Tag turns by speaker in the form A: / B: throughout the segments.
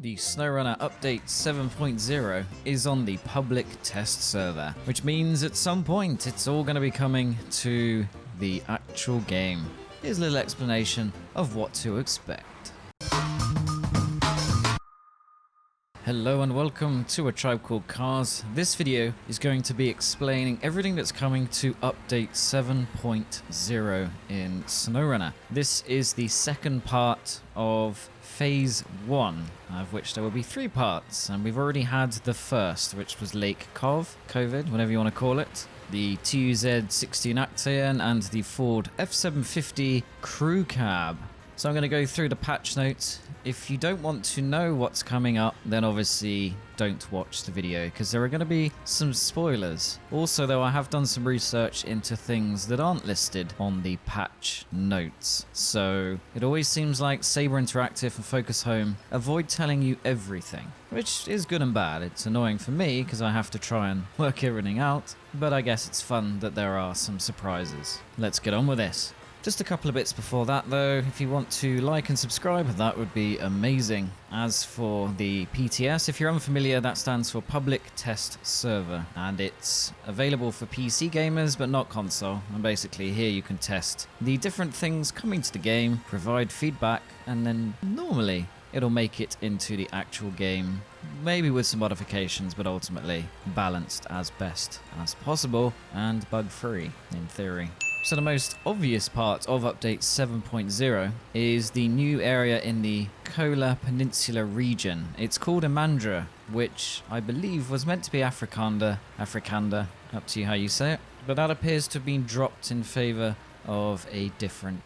A: The SnowRunner update 7.0 is on the public test server, which means at some point it's all going to be coming to the actual game. Here's a little explanation of what to expect. Hello and welcome to ATribeCalledCars. This video is going to be explaining everything that's coming to update 7.0 in SnowRunner. This is the second part of Phase 1, of which there will be 3 parts, and we've already had the first, which was Lake COVID, whatever you want to call it, the TUZ-16 Actaeon, and the Ford F750 Crew Cab. So I'm going to go through the patch notes. If you don't want to know what's coming up, then obviously don't watch the video, because there are going to be some spoilers. Also, though, I have done some research into things that aren't listed on the patch notes. So it always seems like Saber Interactive and Focus Home avoid telling you everything, which is good and bad. It's annoying for me because I have to try and work everything out, but I guess it's fun that there are some surprises. Let's get on with this. Just a couple of bits before that though, if you want to like and subscribe, that would be amazing. As for the PTS, if you're unfamiliar, that stands for Public Test Server, and it's available for PC gamers but not console, and basically here you can test the different things coming to the game, provide feedback, and then normally it'll make it into the actual game, maybe with some modifications, but ultimately balanced as best as possible and bug-free in theory. So the most obvious part of update 7.0 is the new area in the Kola Peninsula region. It's called Amandra, which I believe was meant to be Afrikander, up to you how you say it, but that appears to have been dropped in favor of a different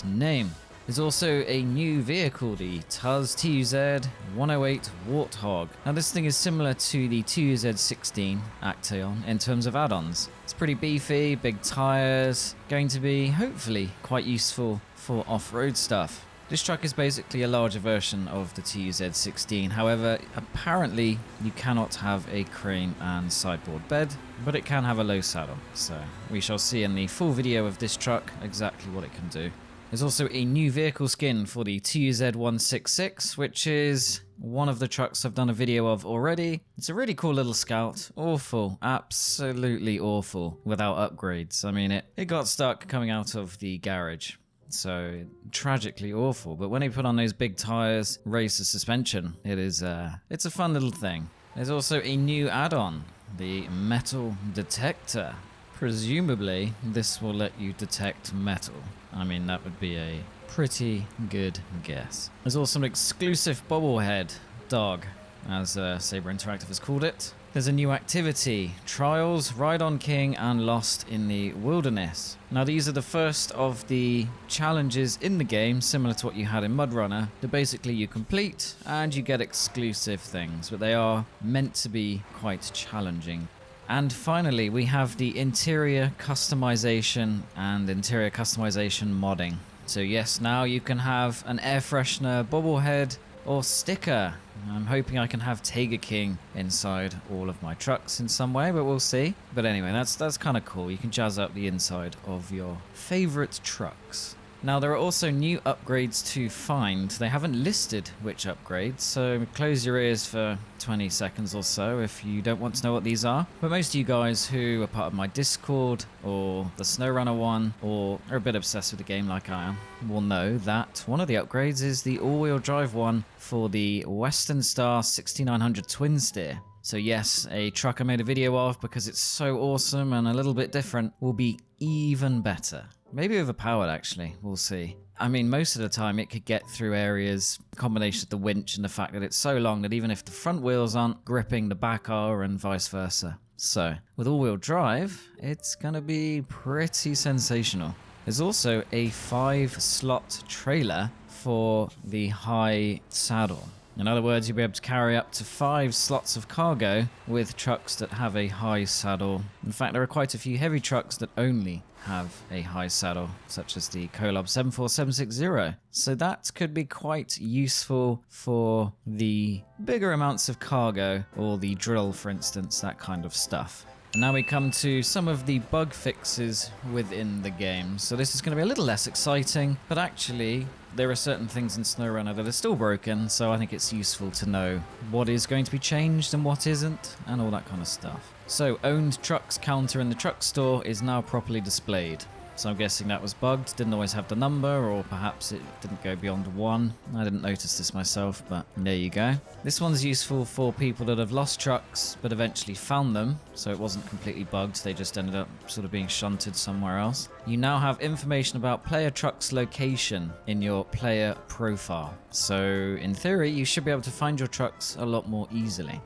A: name. There's also a new vehicle, the TUZ-108 Warthog. Now this thing is similar to the TUZ-16 Actaeon in terms of add-ons. It's pretty beefy, big tires, going to be hopefully quite useful for off-road stuff. This truck is basically a larger version of the TUZ-16, however, apparently you cannot have a crane and sideboard bed, but it can have a low saddle, so we shall see in the full video of this truck exactly what it can do. There's also a new vehicle skin for the TUZ-166, which is one of the trucks I've done a video of already. It's a really cool little scout. Awful, absolutely awful without upgrades. I mean, it got stuck coming out of the garage. So tragically awful, but when they put on those big tires, raise the suspension, it's a fun little thing. There's also a new add-on, the metal detector. Presumably, this will let you detect metal. I mean, that would be a pretty good guess. There's also an exclusive bobblehead dog, as Saber Interactive has called it. There's a new activity, Trials, Ride on King, and Lost in the Wilderness. Now, these are the first of the challenges in the game, similar to what you had in MudRunner, that basically you complete and you get exclusive things, but they are meant to be quite challenging. And finally, we have the interior customization and interior customization modding. So yes, now you can have an air freshener, bobblehead, or sticker. I'm hoping I can have Tiger King inside all of my trucks in some way, but we'll see. But anyway, that's kind of cool. You can jazz up the inside of your favorite trucks. Now, there are also new upgrades to find. They haven't listed which upgrades, so close your ears for 20 seconds or so if you don't want to know what these are. But most of you guys who are part of my Discord, or the SnowRunner one, or are a bit obsessed with the game like I am, will know that one of the upgrades is the all-wheel drive one for the Western Star 6900 Twin Steer. So yes, a truck I made a video of because it's so awesome and a little bit different will be even better. Maybe overpowered, actually. We'll see. I mean, most of the time it could get through areas, a combination of the winch and the fact that it's so long that even if the front wheels aren't gripping, the back are, and vice versa. So, with all-wheel drive, it's gonna be pretty sensational. There's also a 5-slot trailer for the high saddle. In other words, you'll be able to carry up to 5 slots of cargo with trucks that have a high saddle. In fact, there are quite a few heavy trucks that only have a high saddle, such as the Kolob 74760. So that could be quite useful for the bigger amounts of cargo, or the drill, for instance, that kind of stuff. And now we come to some of the bug fixes within the game. So this is going to be a little less exciting, but actually there are certain things in SnowRunner that are still broken, so I think it's useful to know what is going to be changed and what isn't, and all that kind of stuff. So, owned trucks counter in the truck store is now properly displayed. So I'm guessing that was bugged, didn't always have the number, or perhaps it didn't go beyond 1. I didn't notice this myself, but there you go. This one's useful for people that have lost trucks, but eventually found them, so it wasn't completely bugged, they just ended up sort of being shunted somewhere else. You now have information about player truck's location in your player profile. So in theory, you should be able to find your trucks a lot more easily.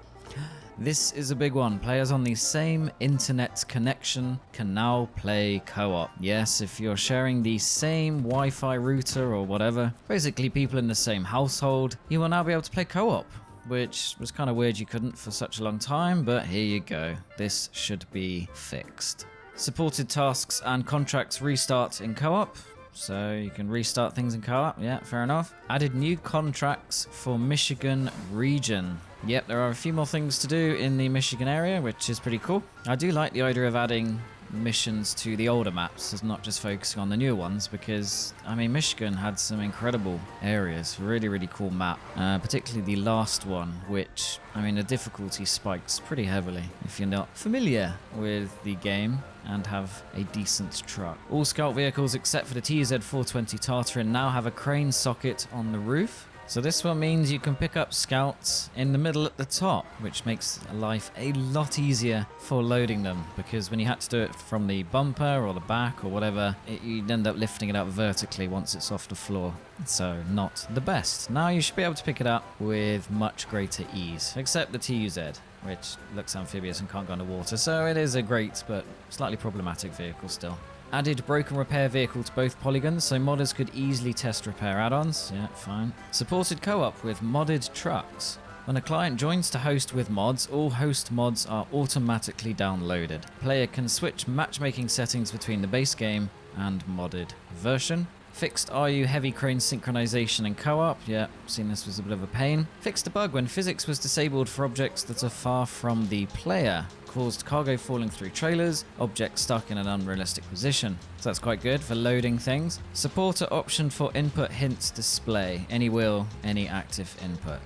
A: This is a big one. Players on the same internet connection can now play co-op. Yes, if you're sharing the same Wi-Fi router or whatever, basically people in the same household, you will now be able to play co-op, which was kind of weird you couldn't for such a long time, but here you go. This should be fixed. Supported tasks and contracts restart in co-op. So you can restart things in co-op, yeah, fair enough. Added new contracts for Michigan region. Yep, there are a few more things to do in the Michigan area, which is pretty cool. I do like the idea of adding missions to the older maps, as not just focusing on the newer ones, because, I mean, Michigan had some incredible areas, really cool map, particularly the last one, which, I mean, the difficulty spikes pretty heavily if you're not familiar with the game and have a decent truck. All scout vehicles except for the TZ420 Tartarin now have a crane socket on the roof. So this one means you can pick up scouts in the middle at the top, which makes life a lot easier for loading them, because when you had to do it from the bumper or the back or whatever, you'd end up lifting it up vertically once it's off the floor. So not the best. Now you should be able to pick it up with much greater ease, except the TUZ, which looks amphibious and can't go underwater, so it is a great but slightly problematic vehicle still. Added broken repair vehicle to both polygons, so modders could easily test repair add-ons. Yeah, fine. Supported co-op with modded trucks. When a client joins to host with mods, all host mods are automatically downloaded. Player can switch matchmaking settings between the base game and modded version. Fixed RU heavy crane synchronization in co-op. Yeah, seen this was a bit of a pain. Fixed a bug when physics was disabled for objects that are far from the player. Caused cargo falling through trailers, objects stuck in an unrealistic position. So that's quite good for loading things. Supporter option for input hints display. Any wheel, any active input.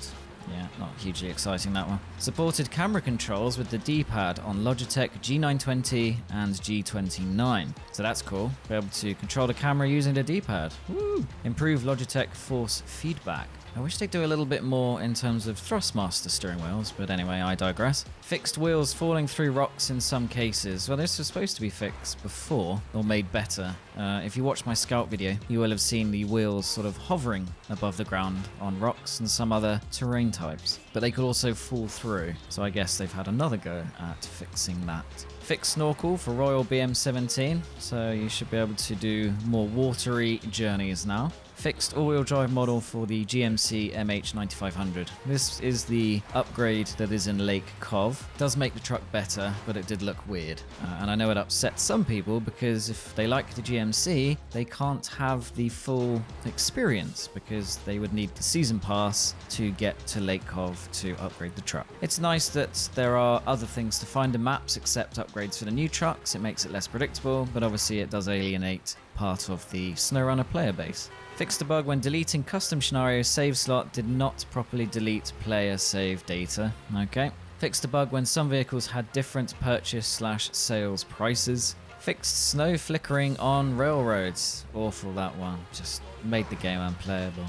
A: Yeah, not hugely exciting, that one. Supported camera controls with the D-pad on Logitech G920 and G29. So that's cool. Be able to control the camera using the D-pad. Woo! Improve Logitech force feedback. I wish they'd do a little bit more in terms of Thrustmaster steering wheels, but anyway, I digress. Fixed wheels falling through rocks in some cases. Well, this was supposed to be fixed before, or made better. If you watched my scout video, you will have seen the wheels sort of hovering above the ground on rocks and some other terrain types. But they could also fall through, so I guess they've had another go at fixing that. Fixed snorkel for Royal BM17, so you should be able to do more watery journeys now. Fixed all-wheel drive model for the GMC MH9500. This is the upgrade that is in Lake Cove. Does make the truck better, but it did look weird. And I know it upsets some people because if they like the GMC, they can't have the full experience because they would need the season pass to get to Lake Cove to upgrade the truck. It's nice that there are other things to find in maps except upgrades for the new trucks. It makes it less predictable, but obviously it does alienate part of the SnowRunner player base. Fixed a bug when deleting custom scenario save slot did not properly delete player save data. Okay. Fixed a bug when some vehicles had different purchase/sales prices. Fixed snow flickering on railroads. Awful, that one. Just made the game unplayable.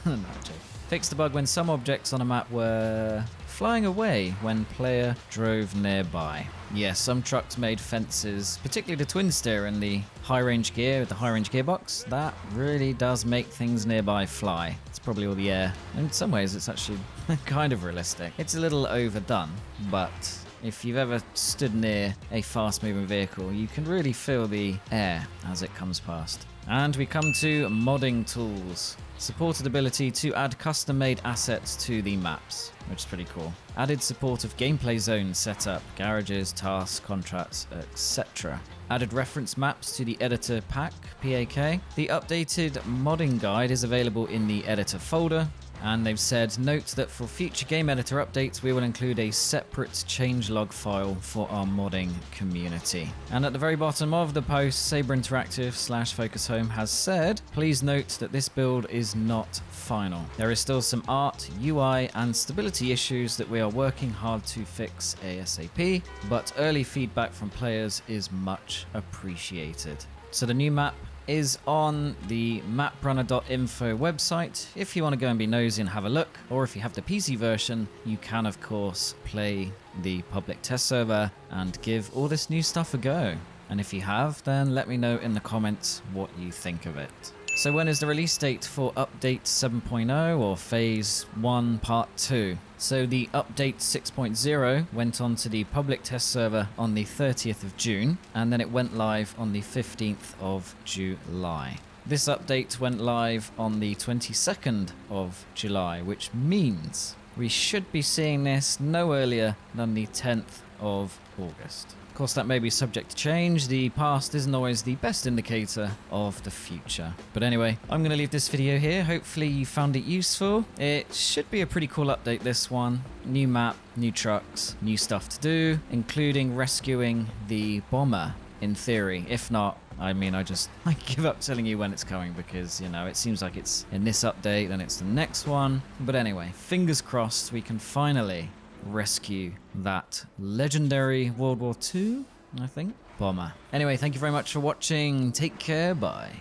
A: No joke. Fixed a bug when some objects on a map were flying away when player drove nearby. Yes, some trucks made fences, particularly the twin steer and the high range gear with the high range gearbox. That really does make things nearby fly. It's probably all the air. In some ways, it's actually kind of realistic. It's a little overdone, but if you've ever stood near a fast moving vehicle, you can really feel the air as it comes past. And we come to modding tools. Supported ability to add custom-made assets to the maps, which is pretty cool. Added support of gameplay zones setup, garages, tasks, contracts, etc. Added reference maps to the editor pack, PAK. The updated modding guide is available in the editor folder. And they've said, note that for future game editor updates, we will include a separate changelog file for our modding community. And at the very bottom of the post, Saber Interactive / Focus Home has said, please note that this build is not final. There is still some art, UI, and stability issues that we are working hard to fix ASAP, but early feedback from players is much appreciated. So the new map is on the maprunner.info website if you want to go and be nosy and have a look, or if you have the PC version, you can of course play the public test server and give all this new stuff a go. And if you have, then let me know in the comments what you think of it. So when is the release date for Update 7.0 or Phase 1 Part 2? So the Update 6.0 went onto the public test server on the 30th of June, and then it went live on the 15th of July. This update went live on the 22nd of July, which means we should be seeing this no earlier than the 10th of August. Of course, that may be subject to change. The past isn't always the best indicator of the future. But anyway, I'm going to leave this video here. Hopefully you found it useful. It should be a pretty cool update, this one. New map, new trucks, new stuff to do, including rescuing the bomber, in theory. If not, I mean, I give up telling you when it's coming because, you know, it seems like it's in this update, then it's the next one. But anyway, fingers crossed we can finally rescue that legendary World War II, I think, bomber. Anyway, thank you very much for watching. Take care. Bye.